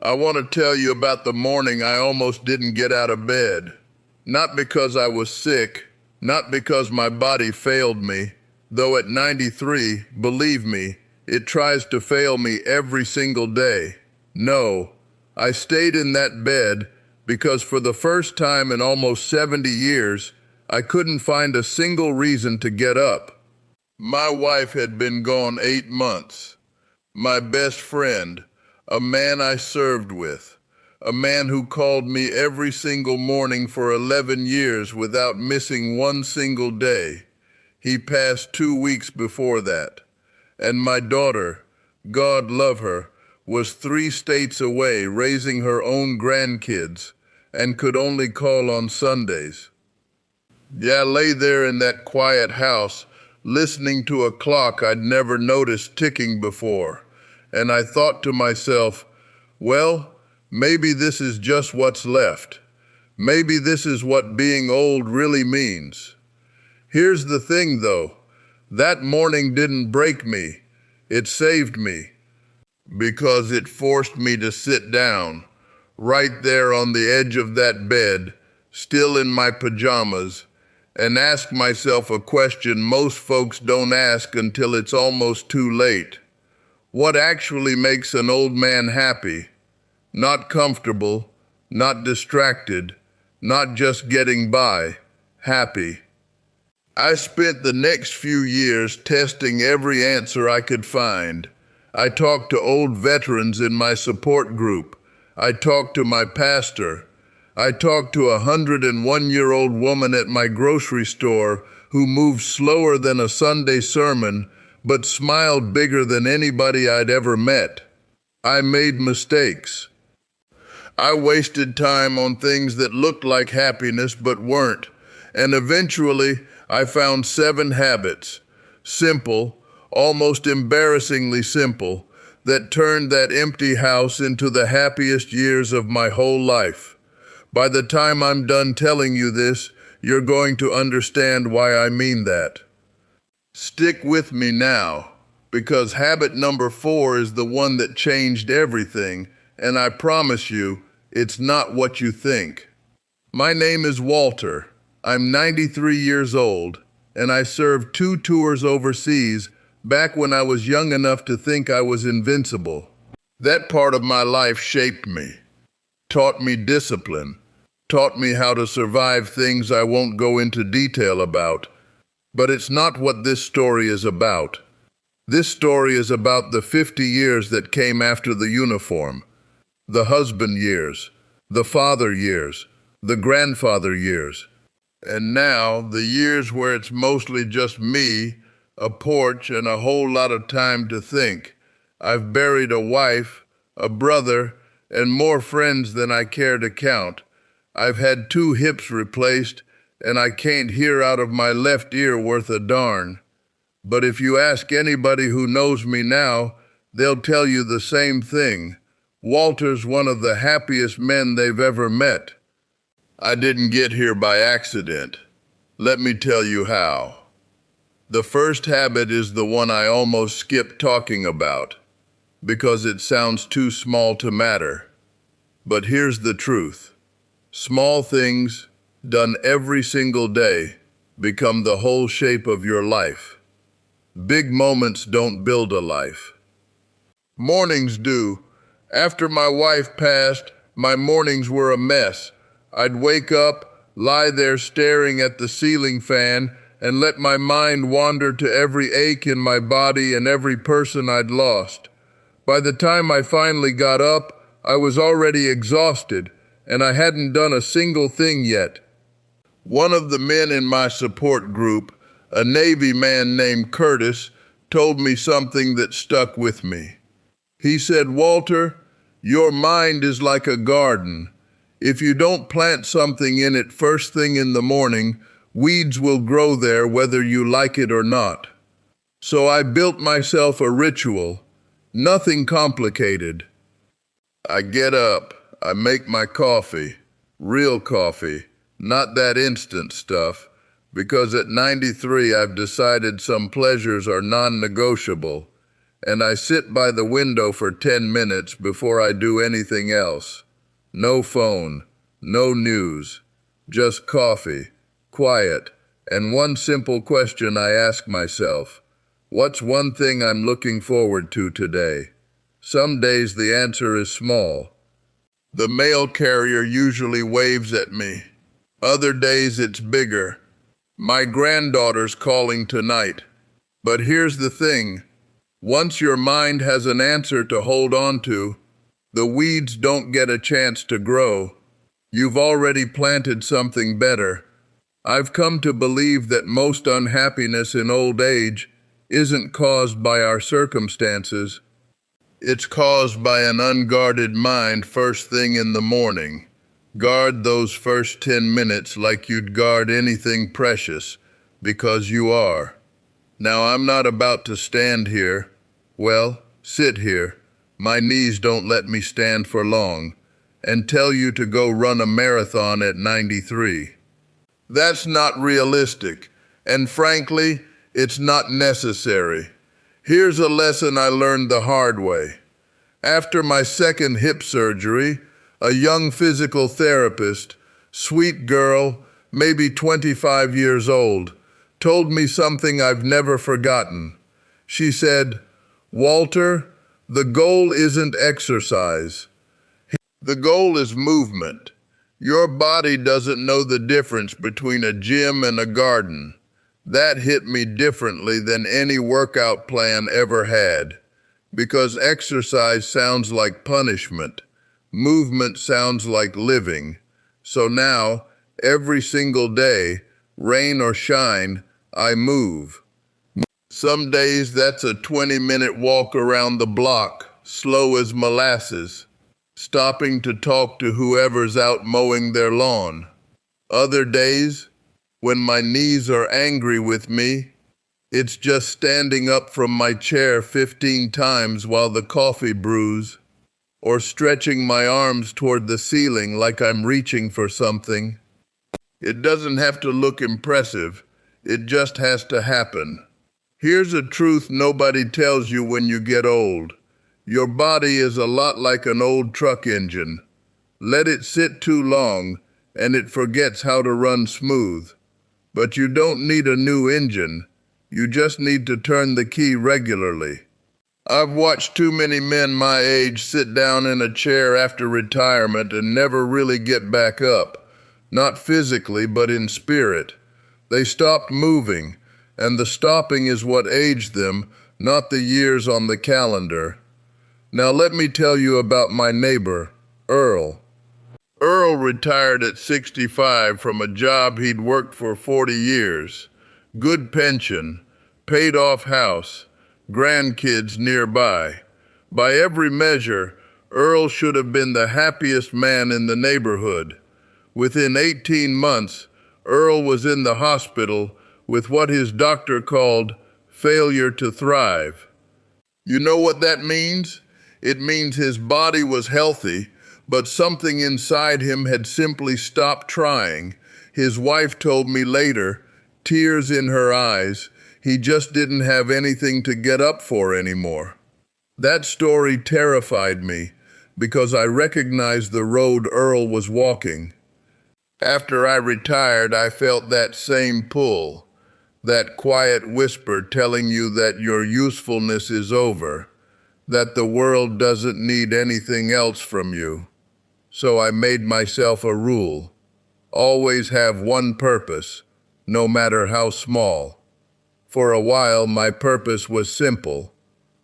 I want to tell you about the morning I almost didn't get out of bed. Not because I was sick, not because my body failed me, though at 93, believe me, it tries to fail me every single day. No, I stayed in that bed because for the first time in almost 70 years, I couldn't find a single reason to get up. My wife had been gone 8 months. My best friend, a man I served with, a man who called me every single morning for 11 years without missing one single day. He passed 2 weeks before that. And my daughter, God love her, was 3 states away raising her own grandkids and could only call on Sundays. Yeah, I lay there in that quiet house, listening to a clock I'd never noticed ticking before, and I thought to myself, well, maybe this is just what's left. Maybe this is what being old really means. Here's the thing, though. That morning didn't break me. It saved me, because it forced me to sit down, right there on the edge of that bed, still in my pajamas, and ask myself a question most folks don't ask until it's almost too late. What actually makes an old man happy? Not comfortable, not distracted, not just getting by, happy. I spent the next few years testing every answer I could find. I talked to old veterans in my support group. I talked to my pastor. I talked to a 101-year-old woman at my grocery store who moved slower than a Sunday sermon, but smiled bigger than anybody I'd ever met. I made mistakes. I wasted time on things that looked like happiness but weren't, and eventually I found 7 habits, simple, almost embarrassingly simple, that turned that empty house into the happiest years of my whole life. By the time I'm done telling you this, you're going to understand why I mean that. Stick with me now, because habit number 4 is the one that changed everything, and I promise you, it's not what you think. My name is Walter. I'm 93 years old, and I served 2 tours overseas back when I was young enough to think I was invincible. That part of my life shaped me, taught me discipline, taught me how to survive things I won't go into detail about. But it's not what this story is about. This story is about the 50 years that came after the uniform, the husband years, the father years, the grandfather years, and now the years where it's mostly just me, a porch, and a whole lot of time to think. I've buried a wife, a brother, and more friends than I care to count. I've had 2 hips replaced, and I can't hear out of my left ear worth a darn. But if you ask anybody who knows me now, they'll tell you the same thing. Walter's one of the happiest men they've ever met. I didn't get here by accident. Let me tell you how. The first habit is the one I almost skipped talking about, because it sounds too small to matter. But here's the truth. Small things, done every single day, become the whole shape of your life. Big moments don't build a life. Mornings do. After my wife passed, my mornings were a mess. I'd wake up, lie there staring at the ceiling fan, and let my mind wander to every ache in my body and every person I'd lost. By the time I finally got up, I was already exhausted, and I hadn't done a single thing yet. One of the men in my support group, a Navy man named Curtis, told me something that stuck with me. He said, "Walter, your mind is like a garden. If you don't plant something in it first thing in the morning, weeds will grow there whether you like it or not." So I built myself a ritual, nothing complicated. I get up, I make my coffee, real coffee, not that instant stuff, because at 93 I've decided some pleasures are non-negotiable, and I sit by the window for 10 minutes before I do anything else. No phone, no news, just coffee, quiet, and one simple question I ask myself: what's one thing I'm looking forward to today? Some days the answer is small. The mail carrier usually waves at me. Other days it's bigger. My granddaughter's calling tonight. But here's the thing. Once your mind has an answer to hold on to, the weeds don't get a chance to grow. You've already planted something better. I've come to believe that most unhappiness in old age isn't caused by our circumstances. It's caused by an unguarded mind first thing in the morning. Guard those first 10 minutes like you'd guard anything precious, because you are. Now, I'm not about to stand here. Well, sit here. My knees don't let me stand for long, and tell you to go run a marathon at 93. That's not realistic, and frankly, it's not necessary. Here's a lesson I learned the hard way. After my second hip surgery, a young physical therapist, sweet girl, maybe 25 years old, told me something I've never forgotten. She said, "Walter, the goal isn't exercise. The goal is movement. Your body doesn't know the difference between a gym and a garden." That hit me differently than any workout plan ever had, because exercise sounds like punishment. Movement sounds like living. So now, every single day, rain or shine, I move. Some days that's a 20-minute walk around the block, slow as molasses, stopping to talk to whoever's out mowing their lawn. Other days, when my knees are angry with me, it's just standing up from my chair 15 times while the coffee brews, or stretching my arms toward the ceiling like I'm reaching for something. It doesn't have to look impressive. It just has to happen. Here's a truth nobody tells you when you get old. Your body is a lot like an old truck engine. Let it sit too long, and it forgets how to run smooth. But you don't need a new engine. You just need to turn the key regularly. I've watched too many men my age sit down in a chair after retirement and never really get back up. Not physically, but in spirit. They stopped moving, and the stopping is what aged them, not the years on the calendar. Now let me tell you about my neighbor, Earl. Earl retired at 65 from a job he'd worked for 40 years. Good pension, paid-off house, grandkids nearby. By every measure, Earl should have been the happiest man in the neighborhood. Within 18 months, Earl was in the hospital with what his doctor called failure to thrive. You know what that means? It means his body was healthy, but something inside him had simply stopped trying. His wife told me later, tears in her eyes, he just didn't have anything to get up for anymore. That story terrified me because I recognized the road Earl was walking. After I retired, I felt that same pull, that quiet whisper telling you that your usefulness is over, that the world doesn't need anything else from you. So I made myself a rule: always have one purpose, no matter how small. For a while, my purpose was simple.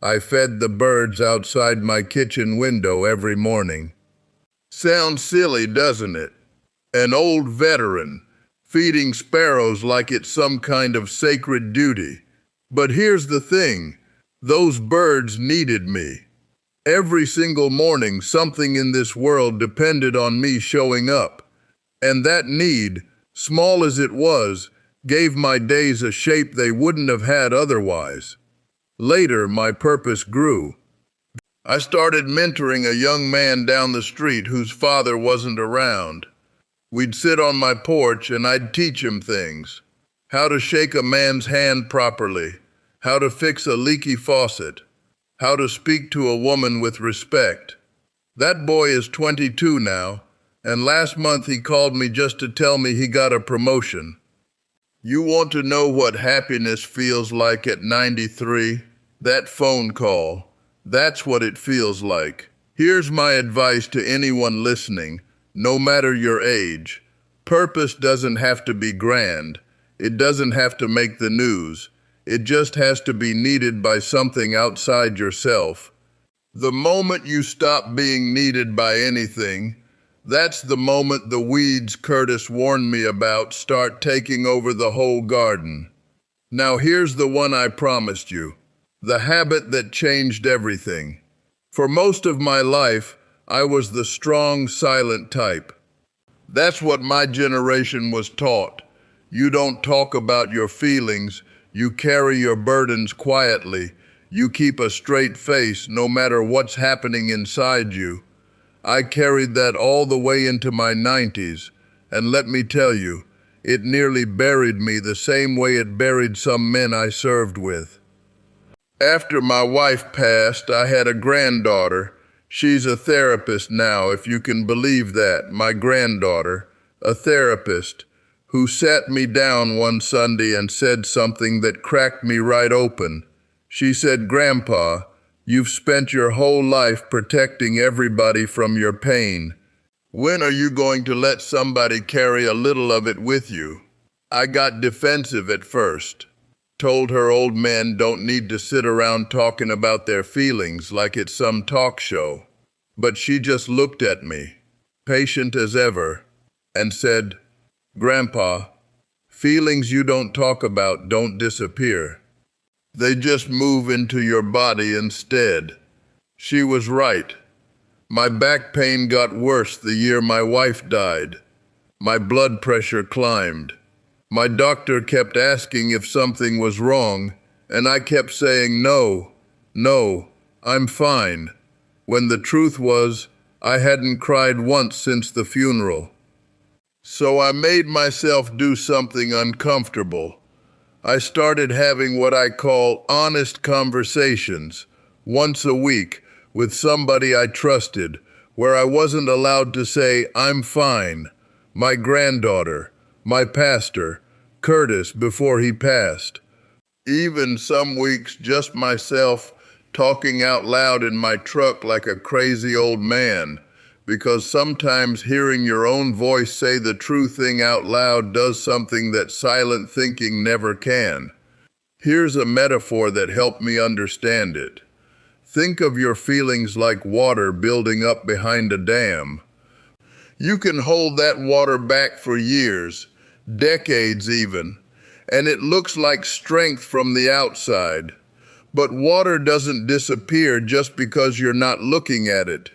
I fed the birds outside my kitchen window every morning. Sounds silly, doesn't it? An old veteran, feeding sparrows like it's some kind of sacred duty. But here's the thing, those birds needed me. Every single morning, something in this world depended on me showing up. And that need, small as it was, gave my days a shape they wouldn't have had otherwise. Later, my purpose grew. I started mentoring a young man down the street whose father wasn't around. We'd sit on my porch and I'd teach him things. How to shake a man's hand properly, how to fix a leaky faucet, how to speak to a woman with respect. That boy is 22 now, and last month he called me just to tell me he got a promotion. You want to know what happiness feels like at 93? That phone call. That's what it feels like. Here's my advice to anyone listening, no matter your age. Purpose doesn't have to be grand. It doesn't have to make the news. It just has to be needed by something outside yourself. The moment you stop being needed by anything, that's the moment the weeds Curtis warned me about start taking over the whole garden. Now here's the one I promised you, the habit that changed everything. For most of my life, I was the strong, silent type. That's what my generation was taught. You don't talk about your feelings, you carry your burdens quietly. You keep a straight face no matter what's happening inside you. I carried that all the way into my 90s, and let me tell you, it nearly buried me the same way it buried some men I served with. After my wife passed, I had a granddaughter. She's a therapist now, if you can believe that, my granddaughter, a therapist, who sat me down one Sunday and said something that cracked me right open. She said, "Grandpa, you've spent your whole life protecting everybody from your pain. When are you going to let somebody carry a little of it with you?" I got defensive at first, told her old men don't need to sit around talking about their feelings like it's some talk show. But she just looked at me, patient as ever, and said, "Grandpa, feelings you don't talk about don't disappear. They just move into your body instead." She was right. My back pain got worse the year my wife died. My blood pressure climbed. My doctor kept asking if something was wrong, and I kept saying no, I'm fine, when the truth was I hadn't cried once since the funeral. So I made myself do something uncomfortable. I started having what I call honest conversations, once a week, with somebody I trusted, where I wasn't allowed to say, "I'm fine," my granddaughter, my pastor, Curtis before he passed. Even some weeks just myself talking out loud in my truck like a crazy old man, because sometimes hearing your own voice say the true thing out loud does something that silent thinking never can. Here's a metaphor that helped me understand it. Think of your feelings like water building up behind a dam. You can hold that water back for years, decades even, and it looks like strength from the outside. But water doesn't disappear just because you're not looking at it.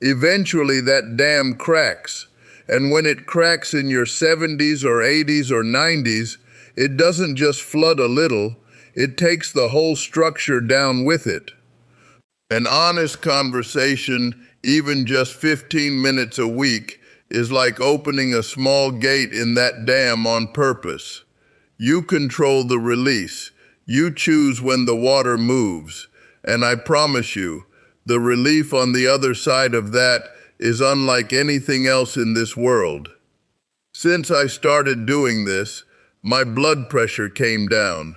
Eventually that dam cracks, and when it cracks in your 70s or 80s or 90s, it doesn't just flood a little, it takes the whole structure down with it. An honest conversation, even just 15 minutes a week, is like opening a small gate in that dam on purpose. You control the release. You choose when the water moves, and I promise you, the relief on the other side of that is unlike anything else in this world. Since I started doing this, my blood pressure came down.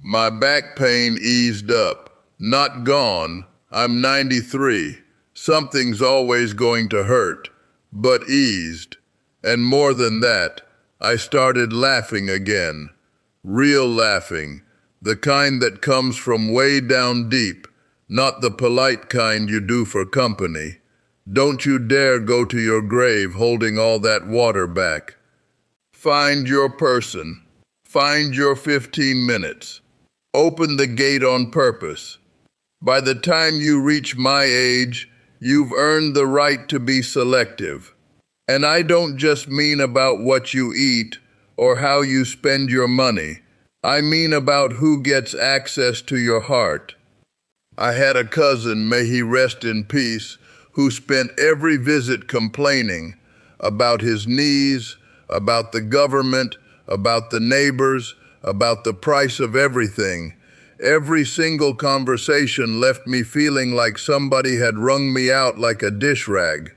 My back pain eased up. Not gone. I'm 93. Something's always going to hurt, but eased. And more than that, I started laughing again. Real laughing. The kind that comes from way down deep. Not the polite kind you do for company. Don't you dare go to your grave holding all that water back. Find your person. Find your 15 minutes. Open the gate on purpose. By the time you reach my age, you've earned the right to be selective. And I don't just mean about what you eat or how you spend your money. I mean about who gets access to your heart. I had a cousin, may he rest in peace, who spent every visit complaining about his knees, about the government, about the neighbors, about the price of everything. Every single conversation left me feeling like somebody had wrung me out like a dish rag.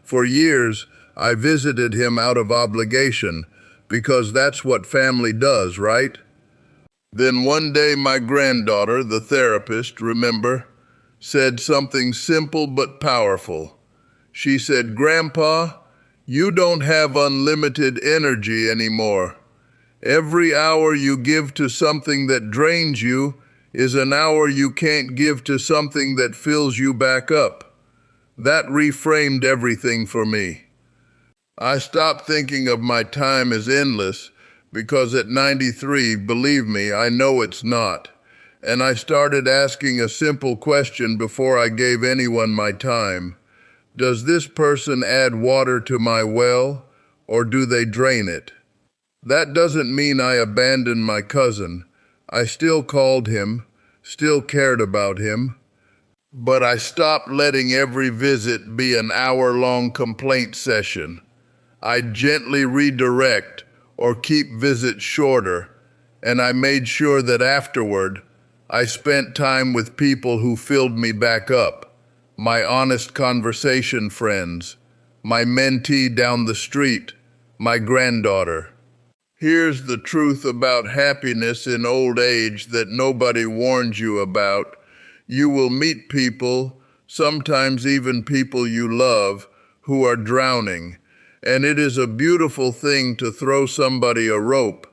For years, I visited him out of obligation, because that's what family does, right? Then one day my granddaughter, the therapist, remember, said something simple but powerful. She said, "Grandpa, you don't have unlimited energy anymore. Every hour you give to something that drains you is an hour you can't give to something that fills you back up." That reframed everything for me. I stopped thinking of my time as endless because at 93, believe me, I know it's not. And I started asking a simple question before I gave anyone my time. Does this person add water to my well, or do they drain it? That doesn't mean I abandoned my cousin. I still called him, still cared about him, but I stopped letting every visit be an hour-long complaint session. I gently redirect or keep visits shorter, and I made sure that afterward, I spent time with people who filled me back up. My honest conversation friends, my mentee down the street, my granddaughter. Here's the truth about happiness in old age that nobody warns you about. You will meet people, sometimes even people you love, who are drowning. And it is a beautiful thing to throw somebody a rope,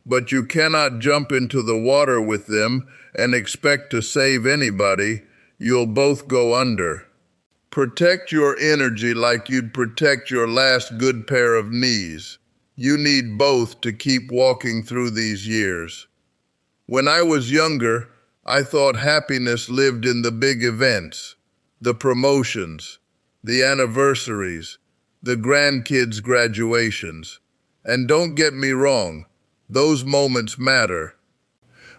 but you cannot jump into the water with them and expect to save anybody. You'll both go under. Protect your energy like you'd protect your last good pair of knees. You need both to keep walking through these years. When I was younger, I thought happiness lived in the big events, the promotions, the anniversaries, the grandkids' graduations. And don't get me wrong, those moments matter.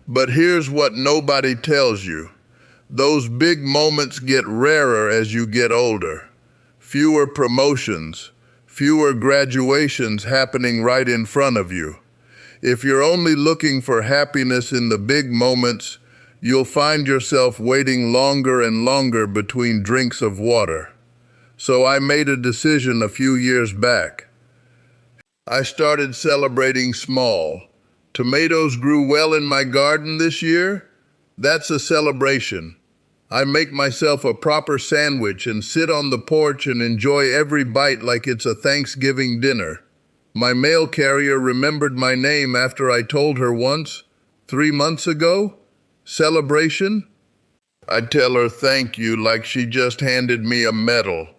But here's what nobody tells you. Those big moments get rarer as you get older. Fewer promotions, fewer graduations happening right in front of you. If you're only looking for happiness in the big moments, you'll find yourself waiting longer and longer between drinks of water. So I made a decision a few years back. I started celebrating small. Tomatoes grew well in my garden this year? That's a celebration. I make myself a proper sandwich and sit on the porch and enjoy every bite like it's a Thanksgiving dinner. My mail carrier remembered my name after I told her once, 3 months ago. Celebration? I tell her thank you like she just handed me a medal.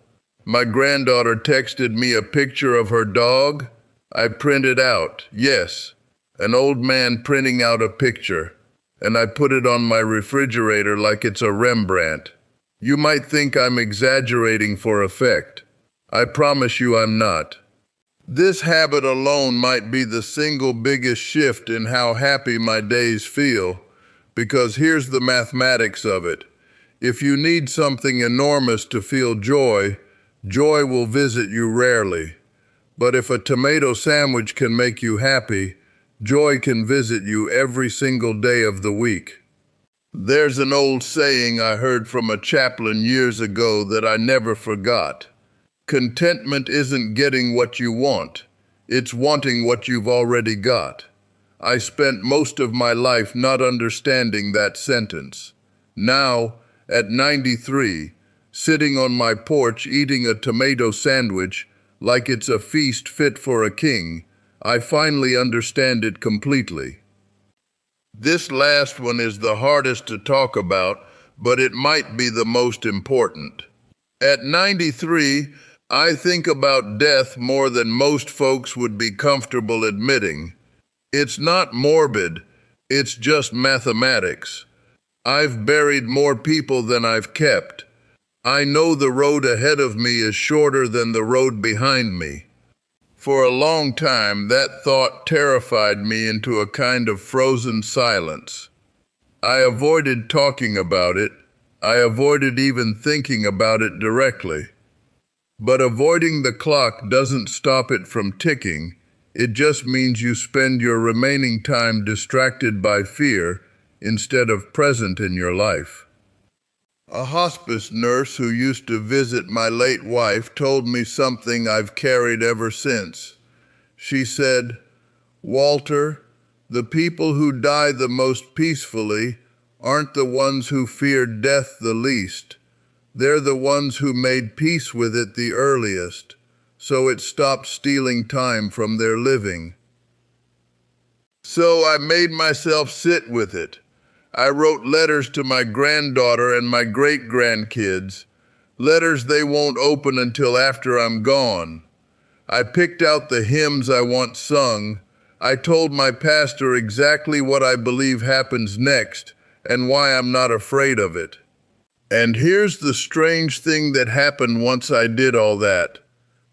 My granddaughter texted me a picture of her dog. I printed out, yes, an old man printing out a picture, and I put it on my refrigerator like it's a Rembrandt. You might think I'm exaggerating for effect. I promise you I'm not. This habit alone might be the single biggest shift in how happy my days feel, because here's the mathematics of it. If you need something enormous to feel joy, joy will visit you rarely. But if a tomato sandwich can make you happy, joy can visit you every single day of the week. There's an old saying I heard from a chaplain years ago that I never forgot. Contentment isn't getting what you want, it's wanting what you've already got. I spent most of my life not understanding that sentence. Now, at 93, sitting on my porch eating a tomato sandwich like it's a feast fit for a king, I finally understand it completely. This last one is the hardest to talk about, but it might be the most important. At 93, I think about death more than most folks would be comfortable admitting. It's not morbid, it's just mathematics. I've buried more people than I've kept. I know the road ahead of me is shorter than the road behind me. For a long time, that thought terrified me into a kind of frozen silence. I avoided talking about it. I avoided even thinking about it directly. But avoiding the clock doesn't stop it from ticking. It just means you spend your remaining time distracted by fear instead of present in your life. A hospice nurse who used to visit my late wife told me something I've carried ever since. She said, "Walter, the people who die the most peacefully aren't the ones who feared death the least. They're the ones who made peace with it the earliest, so it stopped stealing time from their living." So I made myself sit with it. I wrote letters to my granddaughter and my great-grandkids, letters they won't open until after I'm gone. I picked out the hymns I want sung. I told my pastor exactly what I believe happens next and why I'm not afraid of it. And here's the strange thing that happened once I did all that.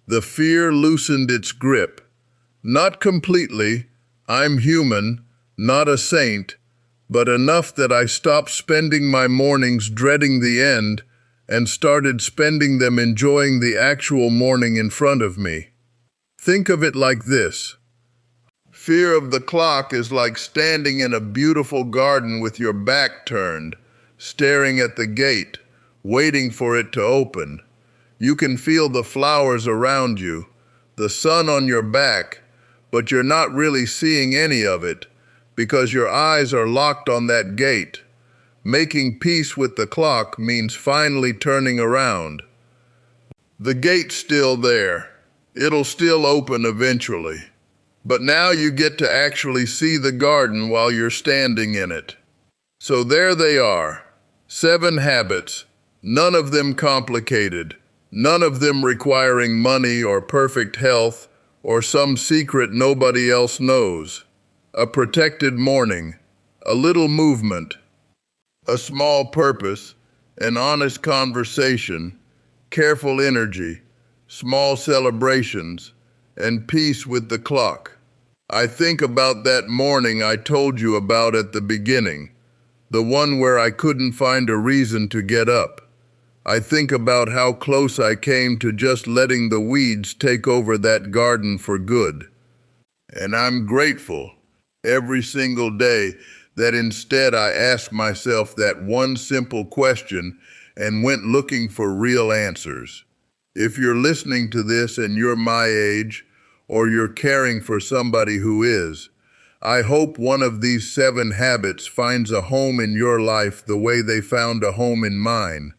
The fear loosened its grip. Not completely. I'm human, not a saint, but enough that I stopped spending my mornings dreading the end and started spending them enjoying the actual morning in front of me. Think of it like this. Fear of the clock is like standing in a beautiful garden with your back turned, staring at the gate, waiting for it to open. You can feel the flowers around you, the sun on your back, but you're not really seeing any of it because your eyes are locked on that gate. Making peace with the clock means finally turning around. The gate's still there. It'll still open eventually. But now you get to actually see the garden while you're standing in it. So there they are, 7 habits, none of them complicated, none of them requiring money or perfect health or some secret nobody else knows. A protected morning, a little movement, a small purpose, an honest conversation, careful energy, small celebrations, and peace with the clock. I think about that morning I told you about at the beginning, the one where I couldn't find a reason to get up. I think about how close I came to just letting the weeds take over that garden for good. And I'm grateful every single day that instead I asked myself that one simple question and went looking for real answers. If you're listening to this and you're my age, or you're caring for somebody who is, I hope one of these 7 habits finds a home in your life the way they found a home in mine.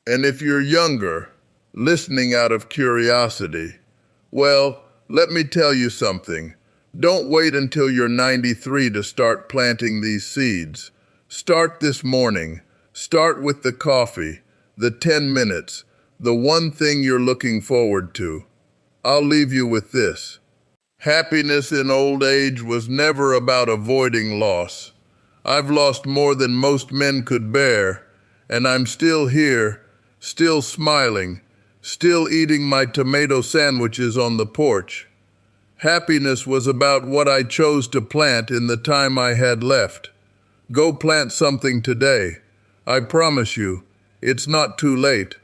And if you're younger, listening out of curiosity, well, let me tell you something. Don't wait until you're 93 to start planting these seeds. Start this morning. Start with the coffee, the 10 minutes, the one thing you're looking forward to. I'll leave you with this. Happiness in old age was never about avoiding loss. I've lost more than most men could bear, and I'm still here, still smiling, still eating my tomato sandwiches on the porch. Happiness was about what I chose to plant in the time I had left. Go plant something today. I promise you, it's not too late.